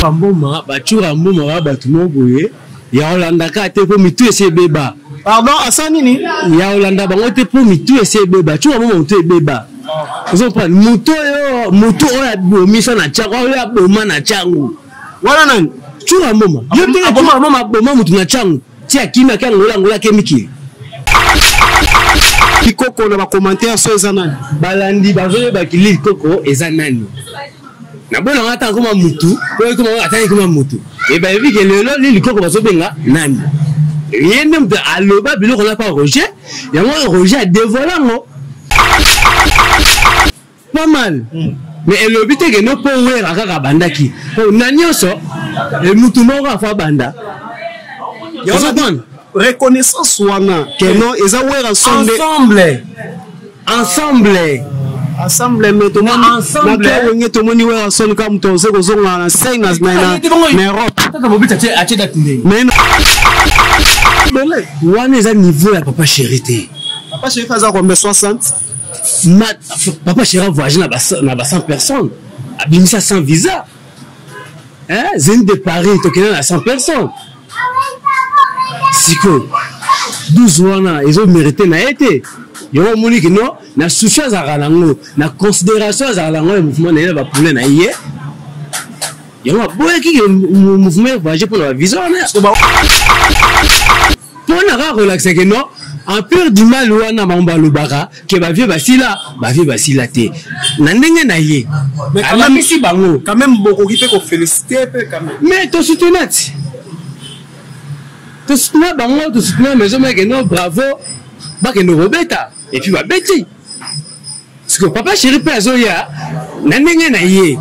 Mboma bachura mboma batu moboye ya Olanda ka te po mitu ese beba. Pardon, asa nini? Ya Olanda bango te po mitu ese beba. Chura mboma mitu beba. Vous comprenez? Moto oya bomisa na chango, oya boma na chango. Wala nani? Chura mboma. Yo te chura mboma boma mutu na chango. Tia kimia ka ngola kemiki. Kikoko na ba commentaire so eza nani? Balandi bazoye bakili koko eza nani? Na bona ngata koma mutu, ko koma atani koma mutu. E ba evi ke lelo li koko bazobenga nani? Yende mta aloba biloko na pa Roger, yango Roger a dévoilé ngo. Pas mal. Mais elle obite que no po wera kaka bandaki. Po nanyoso e mutu moko fa banda. Yoso reconnaissance wana que non eza wera ensemble mais to moni ensemble na to moni wera son comme to se kozonga na scène na Europe. Tata mobita che ache datinde. Mais wana eza niveau ya papa chéri. Papa chéri faza combien 60? Papa chéri voyage na ba 100 personnes. Abimisa sans visa. Hein, zone de Paris to kena na 100 personnes. Siko 12 wana ils ont mérité na été. Yo moni que non na souciance à rango na considération à rango le mouvement na ba poulet na yé. Yo ma boye ki mouvement voyager pour la visa na. Pour na relaxer que non en peur du mal wana mamba lobaka que ba vieux basila te. Na ndenge na yé. Mais quand même beaucoup qui peut ko féliciter quand même. Mais to soutenir. To soutenir bango, to soutenir maison mais que non bravo. Ba que no robeta et puis ba beti. Parce que papa chéri pe azoya na ndenge na yé.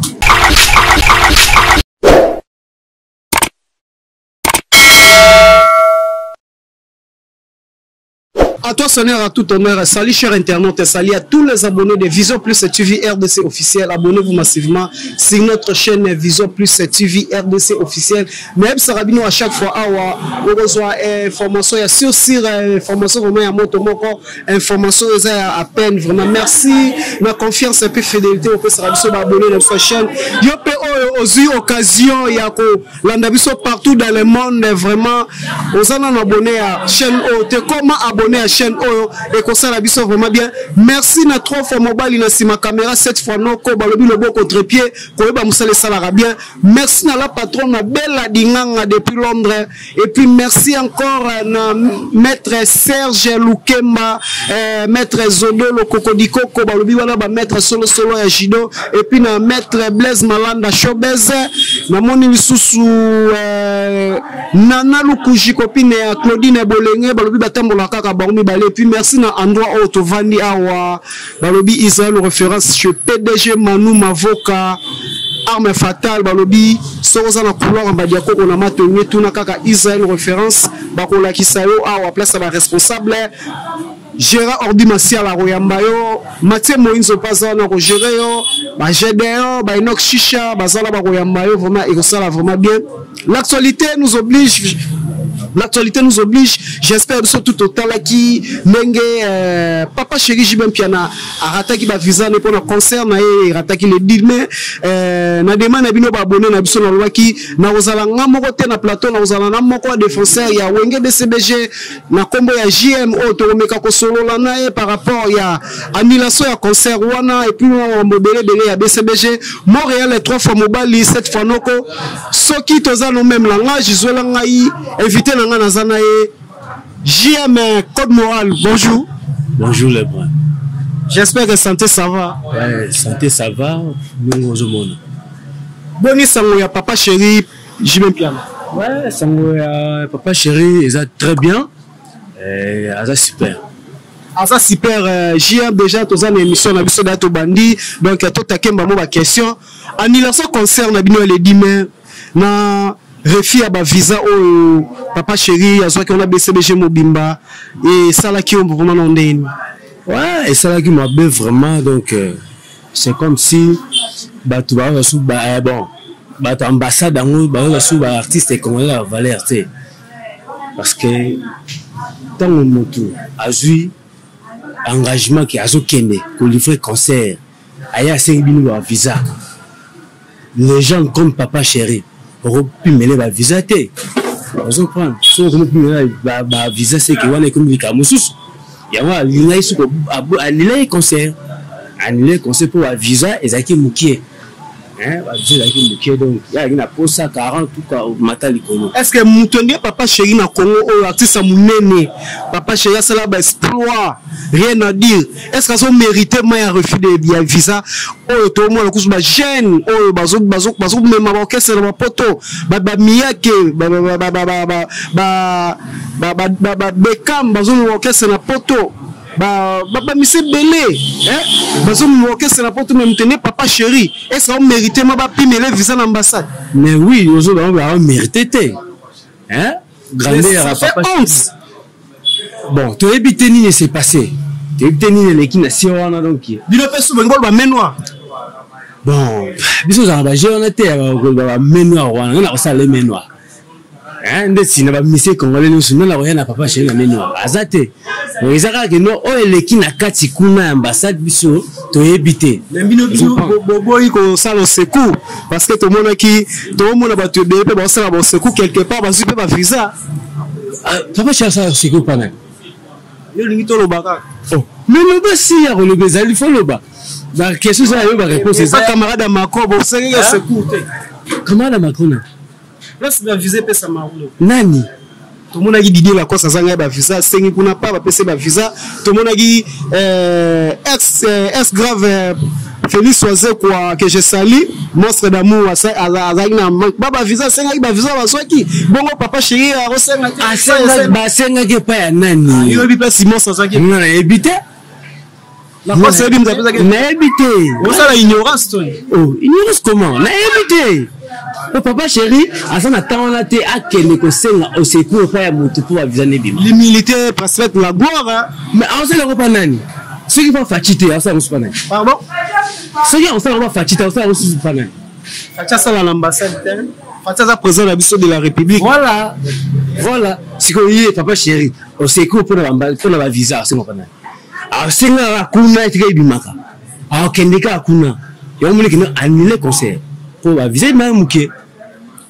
À toi, sonneur, à tout honneur. Salut, chers internautes. Salut à tous les abonnés de Vision Plus TV RDC officiel. Abonnez-vous massivement sur notre chaîne Vision Plus TV RDC officiel. Même Sarabino, à chaque fois, on reçoit information. Il y a sur information vraiment à Motomoko. Information à peine. Vraiment, merci. Ma confiance et puis fidélité. On peut Sarabino abonner à notre chaîne. Il y a aussi occasion. Il y a l'andabiso partout dans le monde. Vraiment, on s'en a abonné à la chaîne. Comment abonner à la chaîne et comme ça la biso vraiment bien. Merci na 3 fois mobile na sima caméra 7 fois noko balobi le boko trépied ko ba musale sala bien. Merci na la patronne na Bella Dinganga depuis Londres et puis merci encore na maître Serge Lukemba maître Zodolo Kokodiko ko balobi wala ba maître solo ya judo et puis na maître Blaise Malanda Showbiz na moni lisusu Nana Lukuji copine ya Claudine Bolenge balobi batambola kaka bango. Et puis merci na endroit où to vandi awa balobi Israël référence chez PDG Manu Mavoka arme fatale balobi soza na couloir mbadia ko na matonye tuna kaka Israël référence bakola kisayo awa place ba responsable Gérard Ordi Masia la Royamba yo Mathieu Moïnzo Pazana ko gérer yo ba Gédéon ba Enoch Chicha bazala ba Royamba yo vraiment et ça vraiment bien. L'actualité nous oblige. J'espère que tout au temps là qui Mengue papa chéri Jibem Piana a rattaqué ba visa ne pour le concert na e rattaqué le deal mais na demande bino ba abonné na biso na loi qui na ozala ngamoko te na plateau na ozala na moko défenseur ya Wenge DCBG na kombo ya JM to meka ko solo la na par rapport ya annulation ya concert wana et puis on modélé belé ya DCBG Montréal les 3 fois mobile 7 fois noko soki toza no même langage zola ngai invité JM Code Moral, bonjour. Bonjour les bras. J'espère que santé ça va. Ouais, santé ça va. Nous au monde. Boni sango ya papa chéri, JM Piana. Ouais, sango ya papa chéri, ils a très bien. Et ça super. Ça super. JM déjà tous en émission na biso dato bandi. Donc to takemba mo ba question. Annulation concert na bino le 10 mai na Refi à visa au papa chéri, à ce qu'on a BCBG Mobimba et ça là qui ont vraiment ondé. Ouais, et ça là qui m'a bien vraiment donc c'est comme si bah tu vas sous bah bon bah ambassade en bah sous bah artiste et comment la valeur tu parce que tant mon moto a eu engagement qui a zo kende pour livrer concert aya 5000 visa les gens comme papa chéri okopimele bavisa te ozoprendre soki okomopimela bavisa seke wana ekomi likambo mosusu yango alingaki soki alilaki concert mpo bavisa ezalaki mokie bavisa ezalaki mokie donc yalaki na posa 40 tuka mata likolo. Est-ce que mutonge papa chéri na Congo oyo artiste monene papa chéri asala ba exploit rien à dire est-ce que ça mérite moins refus de visa oyo to mo lokusu ba jeune oyo bazo mema ba orchestre na poto ba miyake ba bekam bazo orchestre na poto ba mise belé bazo orchestre na poto même tenir papa chéri est-ce que ça mérite ma ba pimeler visa l'ambassade? Mais oui ozo ba mérité te grandeur à papa chéri. Bon, tu as évité ni s'est passé. Tu as évité ni l'équipe nationale donc. Bino pe sou bengol ba menoir. Bon, biso za ba jeune na te ba menoir wana na ko le menoir. Ndesi na ba mise congolais nous na rien na papa chéri na menoir. Azate. Bon, ezaka que no o l'équipe na kati kuna ambassade biso tu as évité. Bino boboyi ko sala secours parce que tout le monde ba tu be ba sala ba secours quelque part ba su pe ba visa. Papa chéri ça secours pas na. Yo lingi to lobaka. Oh, mais le bas si ya le bas il faut le bas. La question ça yo ba réponse c'est ça camarade à Macron bon c'est que secours te. Camarade à Macron. Là c'est ba visa pesa marulo. Nani? Tout le monde a dit la cause ça ba visa sengi kuna pas ba pesa ba visa tout le monde a dit ex grave Félix Oise quoi que je salue monstre d'amour à ça azagna baba visa sengi ba visa ba soki bongo papa chéri a resenga ba senga ke pa ya nani yo bi pa Simon Sazaki non éviter la cause c'est bimza pesa na éviter on ça la ignorance toi oh ignorance comment na éviter papa chéri asa na temps na te akende ko senga au secours pa ya moto pour visa ne bima les militaires presque la gloire mais on sait le pas nani ceux qui vont fatiguer on sait pas nani pardon ceux qui on sait pas fatiguer on sait pas nani Fatia ça l'ambassade Fatia ça président de la République voilà c'est que oui papa chéri au secours pour la visa c'est pas nani ah senga kuna tika ibimaka ah kendeka kuna yo muli kino annuler concert pour la visa même muke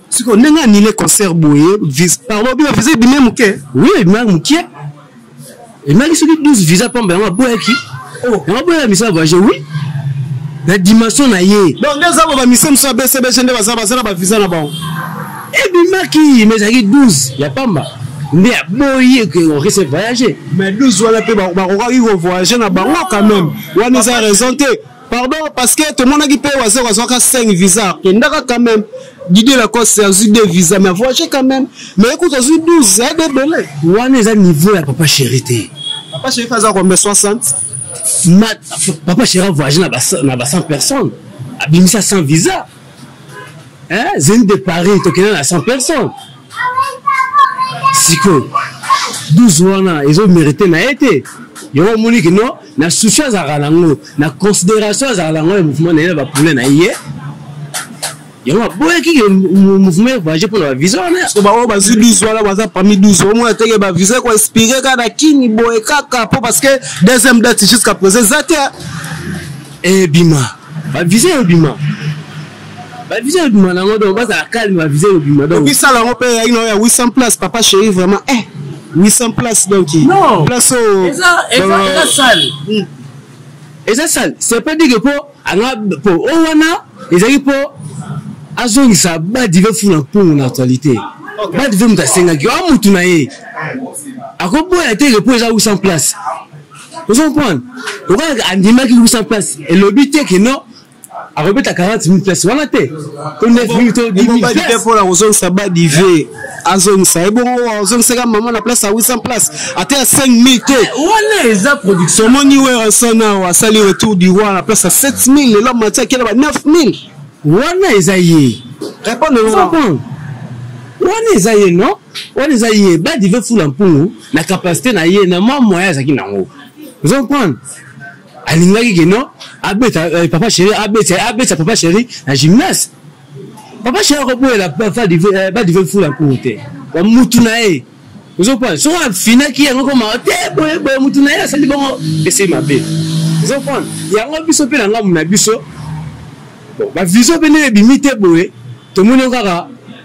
si qu'on n'a annulé concert boye visa pardon bien visa bien muke oui même muke et même si 12 visa pas ben boye qui oh on boye misa voyager oui la dimension na yé donc les avons ba mission so BCB gende baza ba visa na bon et bimaki mais ça 12 y a pas mal mais boye que on risque voyager mais 12 wala pe ba il va voyager na bango quand même on nous a raison pardon parce que tout le monde a dit paye wazo 5 visas kendaka quand même guider la cause c'est 2 visas mais voyager quand même mais écoute aux 12 ça de belé on est à niveau ya papa chéri papa chéri faisait combien 60 papa chéri voyager na 100 personnes abimisa 100 visas zone de Paris tokena na 100 personnes siko 12 wana ils ont mérité na été yo monique non na souciance à lango na considération à lango mouvement na ba problème na yé yo boye ki mouvement voyager pour la visa na so ba o ba 12 wala baza parmi 12 au moins teke ba visa ko inspirer kana kini boye kaka parce que deuxième date jusqu'à présent zata et bima ba visa et bima ba visa et bima na ngodo ba za calme ba visa et bima donc ça la on paye il y a 800 places papa chéri vraiment 800 places donc non place au salle et ça salle c'est pas dire que pour wana ezali pour azongisa ba dive funa pour na actualité ba dive mutasenga ki wa mutu na ye akoboya te que pour ça 800 places vous comprenez on va andima ki 800 places et l'obité que non a rebeta 40 000 places voilà te pour 9 minutes 10 000 places pour la raison ça ba dive azongisa et bon azongisa maman la place à 800 places à 5 000 te voilà eza production moni wera sana wa sali retour du roi la place à 7 000 l'homme matia qui là 9 000 wana ezaye répondre wana ezaye non wana ezaye ba dive fula mpungu na capacité na ye na moyen zaki nango vous comprenez alingaki que non abeta papa chéri abeta papa chéri na gymnase papa chéri ko la ba dive fula mpungu te wa mutu na ye vous comprenez so fina ki yango ko ma te boye mutu na ye sali bongo ese mabe vous comprenez yango biso pe na ngamu na biso bon ba vision bene bimite boye to moni kaka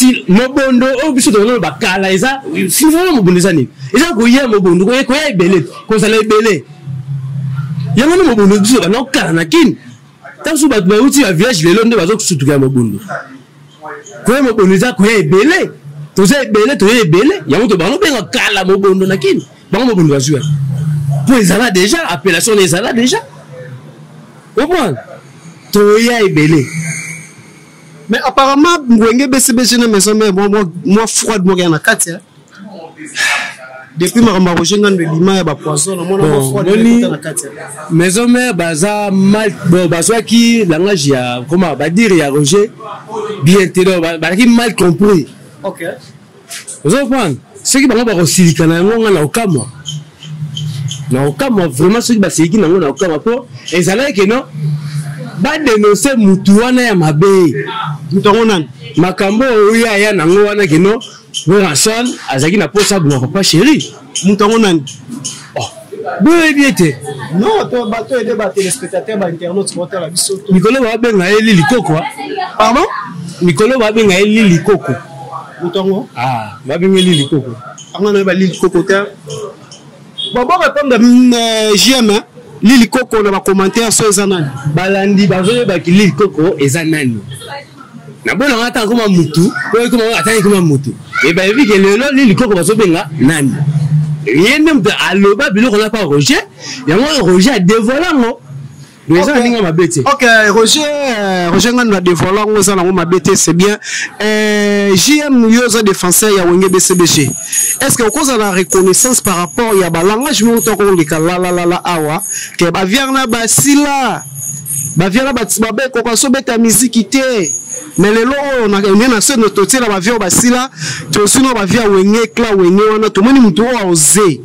si mobondo o biso to no bakala eza si vraiment mobondo eza nini eza koya mobondo koya ebele kozala ebele yango no mobondo biso bana okala na kini tanso bato bauti ya village lelo nde bazokusutuka mobondo koya mobondo eza koya ebele toza ebele yango to bano benga kala mobondo na kini bango mobondo bazwa po ezala déjà appellation ezala déjà comprendre toya ebele. Mais apparemment, Mwenge BCBG na maison mère moi froide moi na kati. Depuis ma Roger ngane lima ya ba poison na moi froide na kati. Maison mère baza mal bon bazwa ki langage ya comment ba dire ya Roger bien telo ba ki mal compris. OK. Vous comprenez? Ce qui bango ba kosilika na ngonga na okamwa. Na okamwa vraiment ce qui ba siliki na ngonga na okamwa po ezala ke non ba dénoncer mutu wana ya mabe mutongo nani makambo oya ya nango wana kino Ranson azaki na posa bwa papa chéri mutongo nani boye biete non to bato et des téléspectateurs ba internautes pour la biso Mikolo ba benga eli likoko pardon Mikolo ba benga eli likoko mutongo ba benga eli likoko angana ba eli likoko ta baba répondre JM Lili Koko na ba commentaire so ezanani balandi bazoye ba Lili Koko ezanani na bona ngata koma mutu ko koma atani koma mutu e ba evi ke lelo Lili Koko bazobenga nani yende mta aloba biloko na pa Roger yango Roger a dévoilé ngo Roger ninga mabete OK Roger ngana dévoilé ngo za ngo mabete c'est bien JM yoza défenseur ya Wenge BCBG. Est-ce que vous avez la reconnaissance par rapport à la langage la awa que ba vierna basila ba vierna ba ko ko so beta musique té mais le lo on a na se nototie la ba vierna basila to sino ba vierna Wenge kla Wenge wana to moni muto wa osé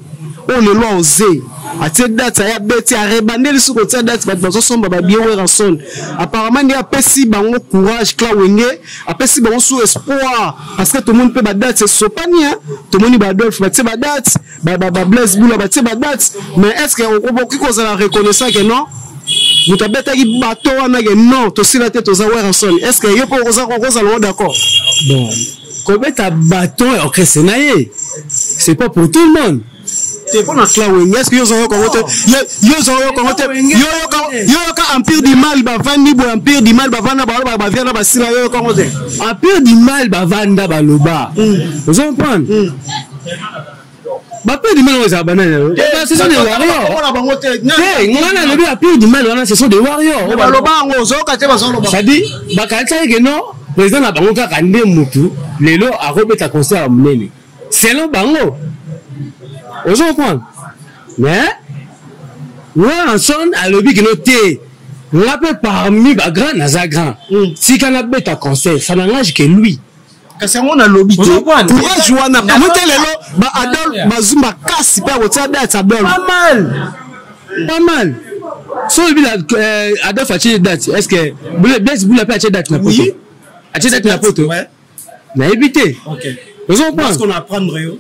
on le lo osé a cette date ya beti a rebandeli sur cette date ba bazo somba ba bien Ranson apparemment il y a pesi bango courage kla Wenge a pesi bango sous espoir parce que tout le monde peut ba date c'est sopani hein tout le monde ba Adolphe ba ba date ba Blaise Boula ba ba date mais est-ce que on peut qu'on la reconnaissant que non vous tabeta ki bato wana que non to sila tête aux Ranson est-ce que yo pour rosa d'accord bon kobeta bato OK c'est naie c'est pas pour tout le monde. C'est pour la Wenge. Est-ce que yo empire du mal ba vandi bo empire du mal ba vanda ba viana ba sila yo ko ngote. Empire du mal ba vanda ba loba. Vous comprenez? Ba peu du mal aux abanana. Ce sont des warriors. Ngana le empire du mal wana ce sont des warriors. Ba loba ngo zo ka te ba zo loba. Ça dit ba kalta ke non président na bango ka kande mutu lelo a robeta concert munene. Selon bango vous comprenez? Mais Ranson a lobby que noté on appelle parmi les grands naza grand si kana beta conseil ça n'engage que lui kasi on a lobby courage wana monte lelo ba Adolphe bazumba kasi pa wota date Adolphe pas mal so bila Adolphe a tiré date est-ce que Blaise Boula peut a tiré date na poto a tiré date na poto na éviter OK vous comprenez parce qu'on apprendre yo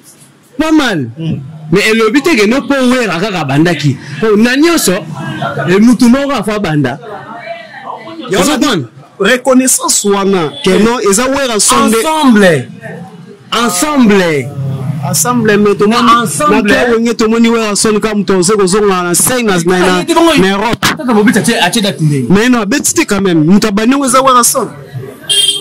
pas mal mais elle obite que no po wera kaka bandaki ko nanyoso e mutu moko afa banda reconnaissance wana que non eza wera ensemble mais to ensemble na to moni wera son comme to zonga na scène na Europe mais non betite quand même mutabane eza wera son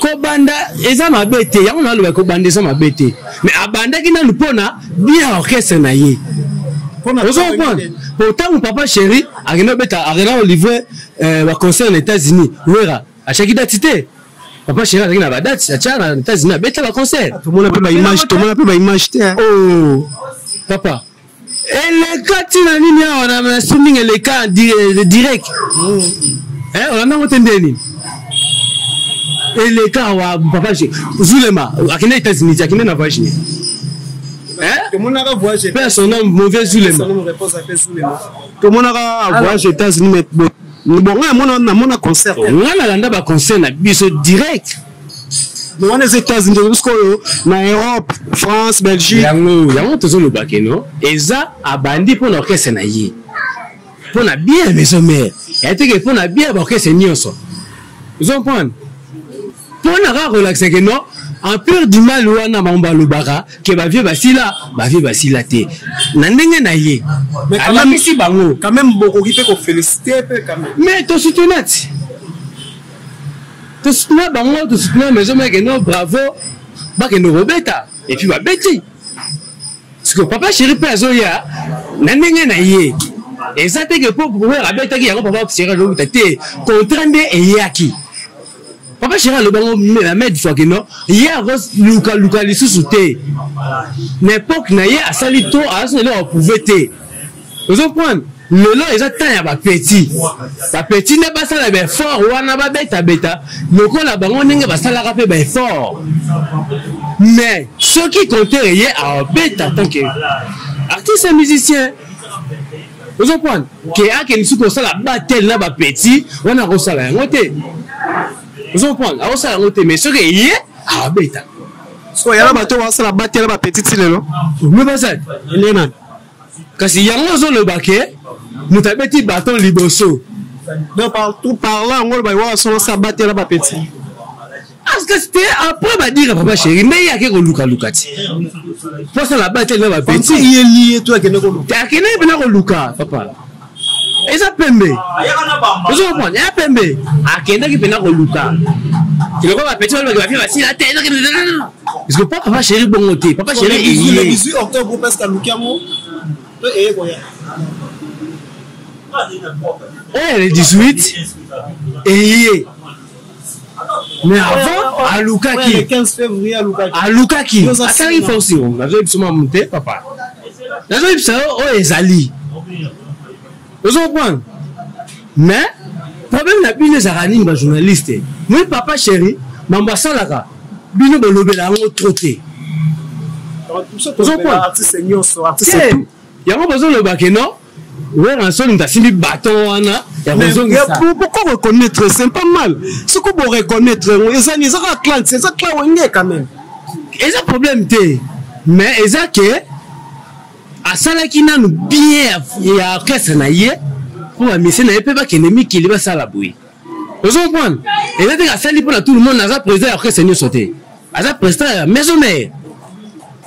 ko banda eza mabete yango na loba ko banda eza mabete mais abanda ki na lupona bien orchestre na ye pona pourtant mon papa chéri arena beta arena livrer ba concert aux États-Unis wera a chaque date papa chéri arena ba date a cha na États-Unis beta ba concert tout le monde peut ba image oh papa elle kati na nini ona na streaming elle ka direct on a ngotendeni et les cas papa Zulema akine États-Unis akine na voyage que mon ara voyage personne mauvais Zulema que mon ara voyage États-Unis mais bon on a concert on a landa ba concert na biso direct on les États-Unis jusqu'au na Europe France Belgique yango tozo le bakeno eza abandi pour l'orchestre na ye pour na bien maison mère et que pour na bien orchestre nyonso vous comprenez pour na relaxer que non en peur du mal wana mamba lobaka ke ba vieux basila te na ndenge na ye mais alamisi bango quand même beaucoup qui peut féliciter quand même mais to soutenir bango to soutenir maison mec non bravo ba ke no robeta et puis ba beti parce que papa chéri pe azoya na ndenge na ye et ça te que pour pouvoir abeta ki yango papa chéri lo te contrandé et yaki papa chéri le bango la mère du fois que non hier luka lisusu te n'époque na ye asali to asali on pouvait te vous comprenez le long ils attendent ba petit ne pas ça la fort wana ba beta lokola bango ndenge ba sala ka pe ba fort mais ce qui comptait rien à beta tant que artiste et musicien vous comprenez que a que nous ko sala battle na ba petit wana ko sala ngote vous comprenez a ko sala ngote mais ce que y a beta so ya ba to wa sala battle ba petit lelo mais pas ça lena kasi yango zo le baké mutabeti bâton liboso donc partout parlant on va voir son sa battle ba petit. Parce que c'était après va dire papa chéri mais il y a que luka ti pour ça la battle là va petit il est lié toi que ne ko ta que ne bena ko luka papa et ça pembe vous comprenez ya pembe akenda ki bena ko luka tu le va petit va faire si la tête parce que papa chéri bongo te papa chéri le 18 octobre parce que luka mo et quoi le 18 et mais avant à Lukaki le 15 février à Lukaki attends il faut aussi on a vu sûrement monter papa là je ça oh ezali vous comprenez mais problème na bino zarani ba journaliste moi papa chéri mamba salaka bino bolobela ngo troté vous comprenez artiste nyonso artiste yango besoin le bakeno ouais en son ntasimbi bâton wana ya besoin ça pourquoi reconnaître c'est pas mal ce que vous reconnaître ezani ça clan c'est ça clan wenge quand même et ça problème té mais eza que asalaki nanu bien ya orchestre na ye pour amiser na ye pe ba kenemi ki liba sala boui vous comprenez et là que asali pour tout le monde na président orchestre ni sauter asa président maison mère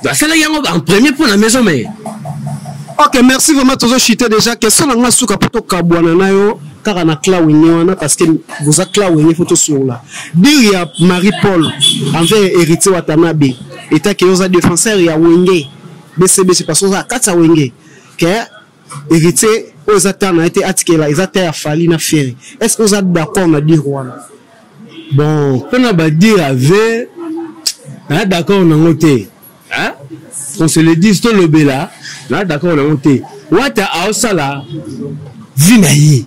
asalaki yango en premier pour la maison mère. Ok, merci vraiment toujours chité déjà. Question n'a souka poto kabwana na yo car na clawini wana parce que vous a clawini photo sur là. Dire ya Marie-Paul envers héritier Watanabe état que vous a défenseur ya Wenge. BCB parce que ça katsa Wenge que héritier aux attana été atikela ils attendent à Fali na Ferry. Est-ce que vous êtes d'accord na dire wana? Bon, on a pas dire avec d'accord na ngote. Hein? On se le dit tout le bela là d'accord on a monté wata aosala vinayi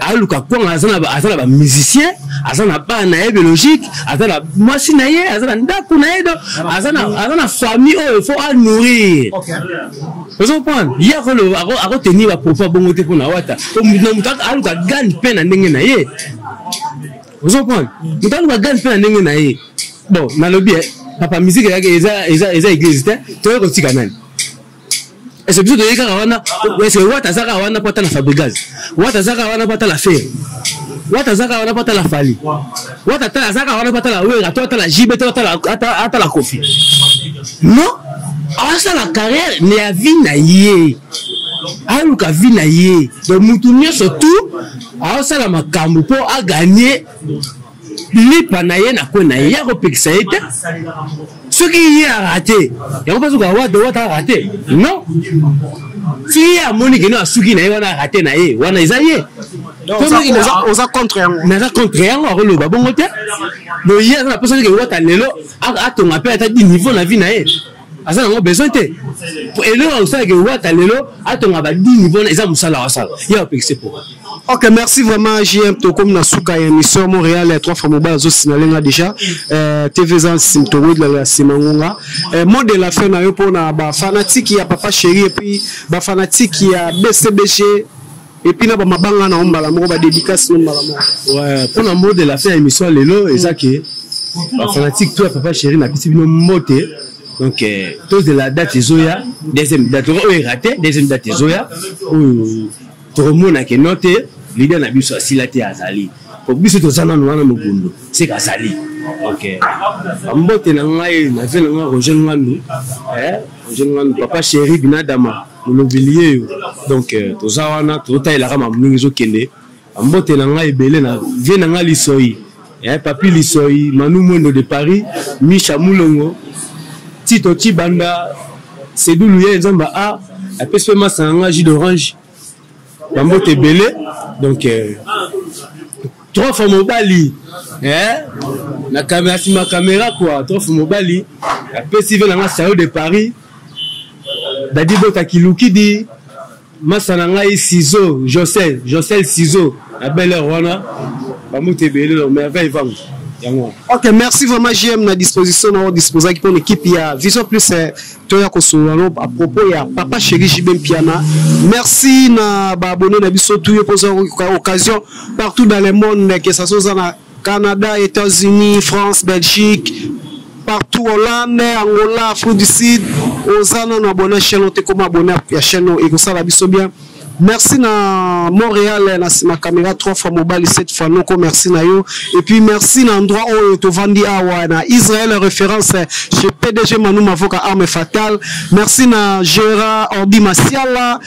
aluka kwa azana ba musicien azana ba na biologique azana mwasi na ye azana ndaku na ye azana famille il faut à nourrir. Vous comprenez hier ko tenir ba propos bongo te pona wata na mutaka aluka gan pe na ndenge na ye. Vous comprenez mutaka gan pe na ndenge na ye bon na lobi papa musique eza église te ko tika nani et c'est plutôt de yeka wana est-ce que wata zaka wana pata na Fabregas wata zaka wana pata la fer wata zaka wana pata la Fali wata zaka wana pata la Wera to la JB to ata la Kofi non asa la carrière ne a vie na ye aluka vie na ye donc mutu surtout asa la makambo po a gagner lipa na ye na ko na ye ya ko pekisa ete ce qui a raté ya ko pazuka wata raté non si ya monique no asuki na ye wana raté na ye wana isaye on a contre na contre yango lo babongo te no ye na personne que wata lelo atonga pe ata di niveau na vie na ye asa ngo besoin te et là on sait que wata lelo atonga ba di niveau na eza musala wasala ya pekise pour. Ok, merci vraiment JM Tokom na suka émission Montréal 3 fois mobile zo sinalenga déjà TV Zan Simtowe de la Simangonga mot de la fin na yo pona ba fanatique ya papa chéri et puis ba fanatique ya BCBG et puis na ba mabanga na ombala moko ba dédicace ombala moko ouais pona mot de la fin émission lelo ezaki ba fanatique toi papa chéri na petit bino moté donc tous de la date zoya deuxième date raté deuxième date zoya tout le monde a que noté leader na biso asilate azali pour biso to sana nwana mugundo c'est kasali OK ambote na ngai na vela nga Roger Ngandu Roger Ngandu papa chéri binadama mobilier donc to zawana to taila kama mningi zo kende ambote na ngai belé na vie na ngai lisoi papi lisoi Manu Mwendo de Paris Micha Mulongo Tito Chibanda Sedou Louye Nzamba a apespe masanga jus d'orange bambote belé donc 3 fois mobali na caméra si ma caméra quoi 3 fois mobali apesi ve na salon de Paris dadi bota kiluki di masana ngai ciseaux Josel ciseaux à belle heure wana bambote belé le merveille vang. Ok, merci vraiment JM na disposition na disposer pour l'équipe ya Vision Plus toya ko solano à propos ya papa chéri JB Piana. Merci na ba abonné na biso tout yo poser occasion partout dans le monde que ça soit na Canada, États-Unis, France, Belgique, partout Hollande, Angola, Afrique du Sud, ozana na abonné chaîne te comme abonné ya chaîne et ça la biso bien. Merci na Montréal na ma caméra 3 fois mobile 7 fois non merci na yo et puis merci na endroit où to vandi awa na Israël référence chez PDG Manu Mavoka arme fatale. Merci na Gérard Ordi Masiala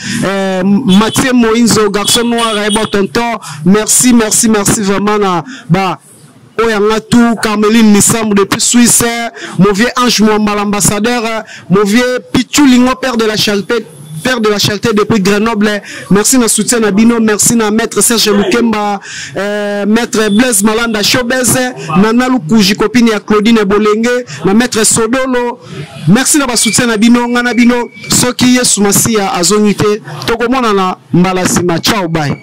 Mathieu Moïnzo garçon noir et bon tonton merci vraiment na ba Oyanga tout Carmeline Nissam depuis Suisse mon vieux Ange Mwamba l'ambassadeur mon vieux Pichulingo père de la charité depuis Grenoble. Merci na soutien na bino, merci na maître Serge Lukemba, maître Blaise Malanda Chobeze, Nana Lukuji copine ya Claudine Bolenge, na maître Sodolo. Merci na ba soutien na bino, ngana bino soki Yesu Masia azonite. Tokomona na mbalasima, ciao bye.